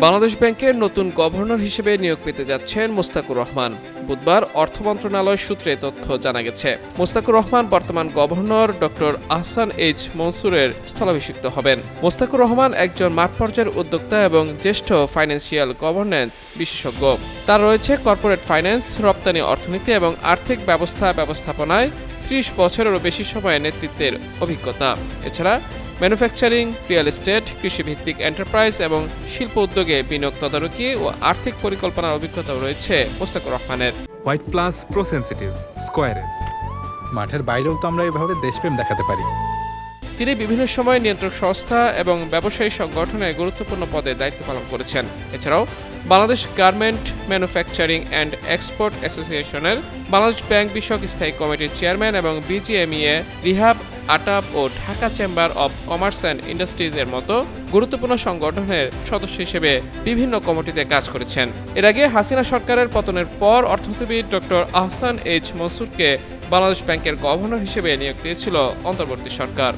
বাংলাদেশ ব্যাংকের নতুন গভর্নর হিসেবে নিয়োগ পেতে যাচ্ছেন মোস্তাকুর রহমান। বুধবার অর্থ মন্ত্রণালয় সূত্রে তথ্য জানা গেছে। মোস্তাকুর রহমান বর্তমান গভর্নর ডক্টর আহসান এইচ মনসুরের স্থলাভিষিক্ত হবেন। মোস্তাকুর রহমান একজন মাঠ পর্যায়ের উদ্যোক্তা এবং জ্যেষ্ঠ ফাইন্যান্সিয়াল গভর্নেন্স বিশেষজ্ঞ। তার রয়েছে কর্পোরেট ফাইন্যান্স, রপ্তানি অর্থনীতি এবং আর্থিক ব্যবস্থাপনায় ৩০ বছরেরও বেশি সময় নেতৃত্বের অভিজ্ঞতা। এছাড়া ম্যানুফ্যাকচারিং, রিয়েল এস্টেট, কৃষিভিত্তিক এন্টারপ্রাইজ এবং শিল্প উদ্যোগে বিনিয়োগ তদারকি ও আর্থিক পরিকল্পনার অভিজ্ঞতাও রয়েছে মোস্তাকুর রহমানের। হোয়াইট প্লাস প্রো সেনসিটিভ স্কয়ারে মাঠের বাইরেও তো আমরা এভাবে দেশপ্রেম দেখাতে পারি। তিনি বিভিন্ন সময় নিয়ন্ত্রক সংস্থা এবং ব্যবসায়ী সংগঠনের গুরুত্বপূর্ণ পদে দায়িত্ব পালন করেছেন। এছাড়াও Bangladesh garment manufacturing and export অ্যাসোসিয়েশনের বাংলাদেশ ব্যাংক বিষয়ক স্থায়ী কমিটির চেয়ারম্যান এবং বিজিএমইএ, রিহাব, আটাপ ও Dhaka chamber of commerce and ইন্ডাস্ট্রিজের মতো গুরুত্বপূর্ণ সংগঠনের সদস্য হিসেবে বিভিন্ন কমিটিতে কাজ করেছেন। এর আগে হাসিনা সরকারের পতনের পর অর্থনীতিবিদ ডক্টর আহসান এইচ মনসুরকে বাংলাদেশ ব্যাংকের গভর্নর হিসেবে নিয়োগ দিয়েছিল অন্তর্বর্তী সরকার।